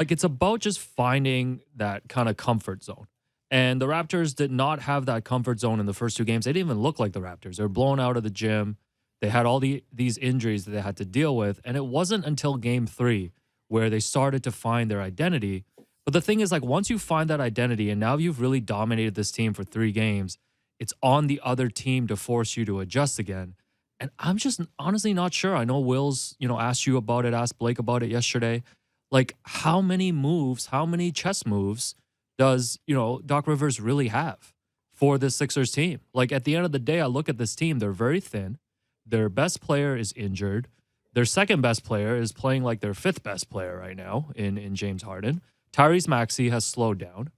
Like, it's about just finding that kind of comfort zone. And the Raptors did not have that comfort zone in the first two games. They didn't even look like the Raptors. They were blown out of the gym. They had all these injuries that they had to deal with. And it wasn't until game three where they started to find their identity. But the thing is, like, once you find that identity and now you've really dominated this team for 3 games, it's on the other team to force you to adjust again. And I'm just honestly not sure. I know Will's, asked you about it, asked Blake about it yesterday. Like, how many moves, how many chess moves does, Doc Rivers really have for this Sixers team? Like, at the end of the day, I look at this team, they're very thin. Their best player is injured. Their second best player is playing like their fifth best player right now in James Harden. Tyrese Maxey has slowed down.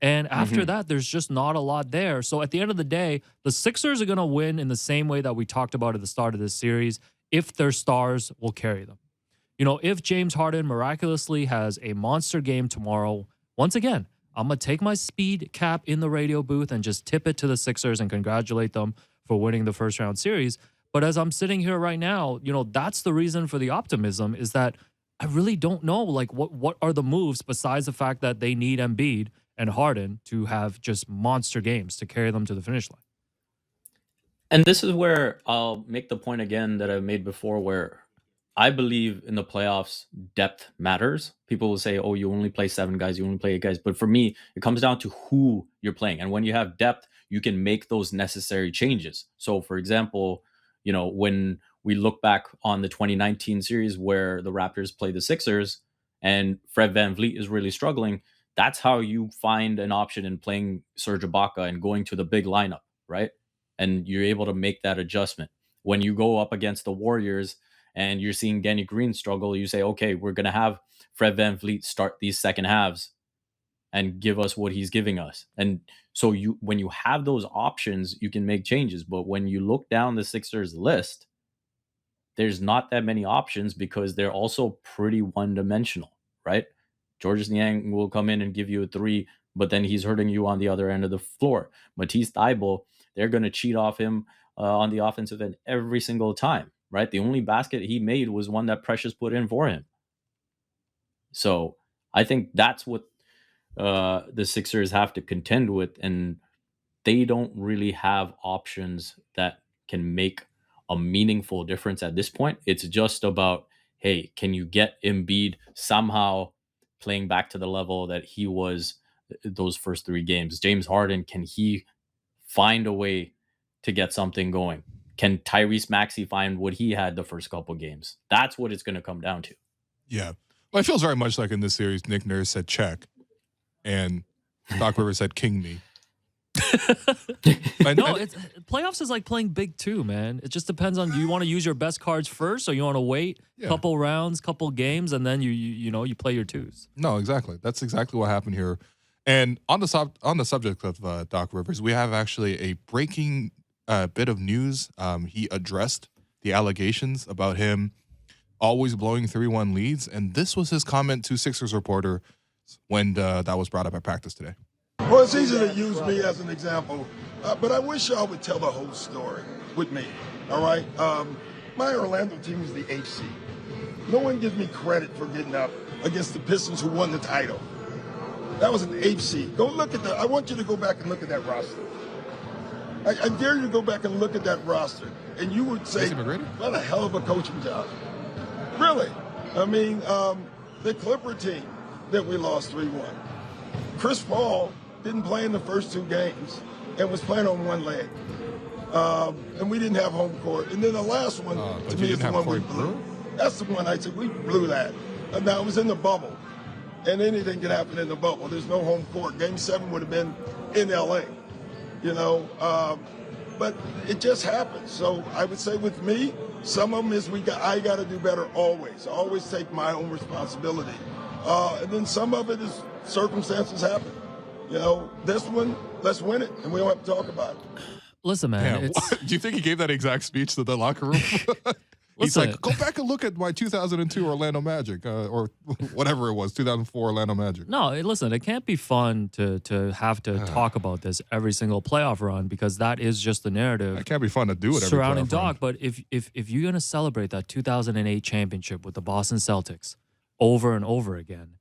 And after that, there's just not a lot there. So at the end of the day, the Sixers are going to win in the same way that we talked about at the start of this series if their stars will carry them. If James Harden miraculously has a monster game tomorrow, once again, I'm going to take my speed cap in the radio booth and just tip it to the Sixers and congratulate them for winning the first round series. But as I'm sitting here right now, that's the reason for the optimism, is that I really don't know, like, what are the moves besides the fact that they need Embiid and Harden to have just monster games to carry them to the finish line. And this is where I'll make the point again that I made before, where I believe in the playoffs, depth matters. People will say, oh, you only play 7 guys, you only play 8 guys. But for me, it comes down to who you're playing. And when you have depth, you can make those necessary changes. So, for example, when we look back on the 2019 series where the Raptors play the Sixers and Fred VanVleet is really struggling, that's how you find an option in playing Serge Ibaka and going to the big lineup, right? And you're able to make that adjustment. When you go up against the Warriors and you're seeing Danny Green struggle, you say, okay, we're going to have Fred VanVleet start these second halves and give us what he's giving us. And so when you have those options, you can make changes. But when you look down the Sixers list, there's not that many options because they're also pretty one-dimensional, right? Georges Niang will come in and give you a 3, but then he's hurting you on the other end of the floor. Matisse Thybulle, they're going to cheat off him on the offensive end every single time, right? The only basket he made was one that Precious put in for him. So I think that's what the Sixers have to contend with, and they don't really have options that can make a meaningful difference at this point. It's just about, hey, can you get Embiid somehow playing back to the level that he was those first 3 games? James Harden, can he find a way to get something going? Can Tyrese Maxey find what he had the first couple games? That's what it's going to come down to. Yeah. Well, it feels very much like in this series, Nick Nurse said check, and Doc Rivers said king me. It's playoffs is like playing big too, man. It just depends on, do you want to use your best cards first, or you want to wait a couple rounds, couple games, and then you play your twos. No, exactly. That's exactly what happened here. And on the subject of Doc Rivers, we have actually a breaking bit of news. He addressed the allegations about him always blowing 3-1 leads, and this was his comment to Sixers reporter when that was brought up at practice today. Well, it's easy to use me as an example, but I wish y'all would tell the whole story with me, all right? My Orlando team is the 8th seed. No one gives me credit for getting up against the Pistons who won the title. That was an 8th seed. Go look at that. I want you to go back and look at that roster. I dare you to go back and look at that roster, and you would say, what a hell of a coaching job. Really. I mean, the Clipper team that we lost 3-1. Chris Paul didn't play in the first 2 games and was playing on one leg. And we didn't have home court. And then the last one, to me, is the one we blew. That's the one I said, we blew that. Now, it was in the bubble. And anything can happen in the bubble. There's no home court. Game 7 would have been in L.A., but it just happened. So I would say with me, some of them is I got to do better always. I always take my own responsibility. And then some of it is circumstances happen. This one, let's win it, and we don't have to talk about it. Listen, man. Do you think he gave that exact speech to the locker room? He's like, go back and look at my 2002 Orlando Magic, or whatever it was, 2004 Orlando Magic. No, listen, it can't be fun to have to talk about this every single playoff run, because that is just the narrative. It can't be fun to do it every surrounding playoff Doc. run. But if you're going to celebrate that 2008 championship with the Boston Celtics over and over again,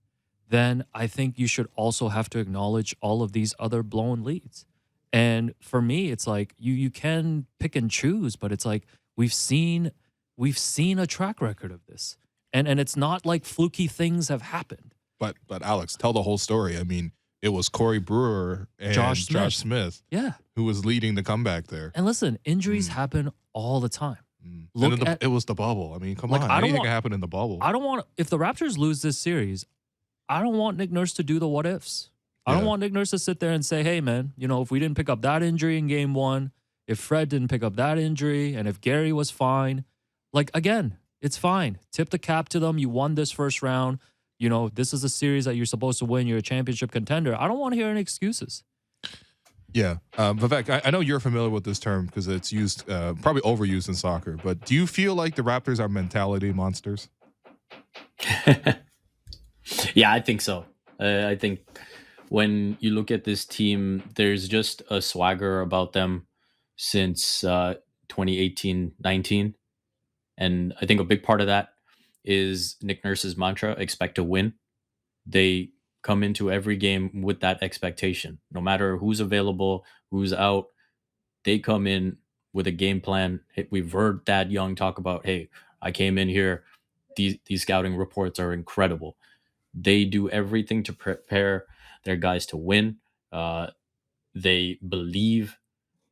then I think you should also have to acknowledge all of these other blown leads. And for me, it's like you can pick and choose, but it's like we've seen we've seen a track record of this. And it's not like fluky things have happened. But Alex, tell the whole story. I mean, it was Corey Brewer and Josh Josh Smith. Smith Yeah. who was leading the comeback there. And listen, injuries happen all the time. And Look then at it was the bubble. I mean, come Like, on. I don't Anything want- can happen in the bubble. I don't want if the Raptors lose this series, I don't want Nick Nurse to do the what ifs. I don't Yeah. want Nick Nurse to sit there and say, "Hey man, you know, if we didn't pick up that injury in game 1, if Fred didn't pick up that injury, and if Gary was fine, like again, it's fine. Tip the cap to them. You won this first round. You know, this is a series that you're supposed to win. You're a championship contender. I don't want to hear any excuses." Yeah. Vivek, I know you're familiar with this term because it's used, probably overused in soccer, but do you feel like the Raptors are mentality monsters? Yeah, I think so. I think when you look at this team, there's just a swagger about them since 2018-19. And I think a big part of that is Nick Nurse's mantra, expect to win. They come into every game with that expectation. No matter who's available, who's out, they come in with a game plan. We've heard Thad Young talk about, hey, I came in here. These scouting reports are incredible. They do everything to prepare their guys to win. They believe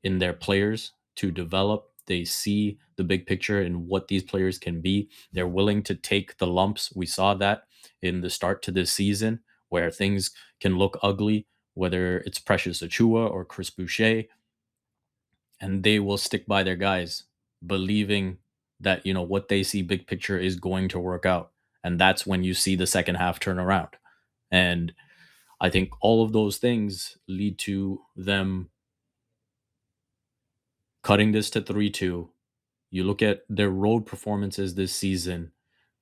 in their players to develop. They see the big picture and what these players can be. They're willing to take the lumps. We saw that in the start to this season where things can look ugly, whether it's Precious Achua or Chris Boucher, and they will stick by their guys, believing that, you know, what they see big picture is going to work out. And that's when you see the second half turn around. And I think all of those things lead to them cutting this to 3-2. You look at their road performances this season,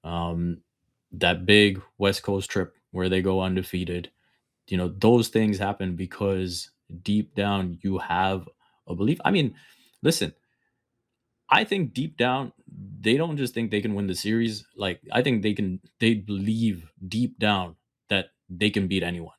that big West Coast trip where they go undefeated. You know, those things happen because deep down you have a belief. I mean, listen, I think deep down they don't just think they can win the series. Like, I think they believe deep down that they can beat anyone.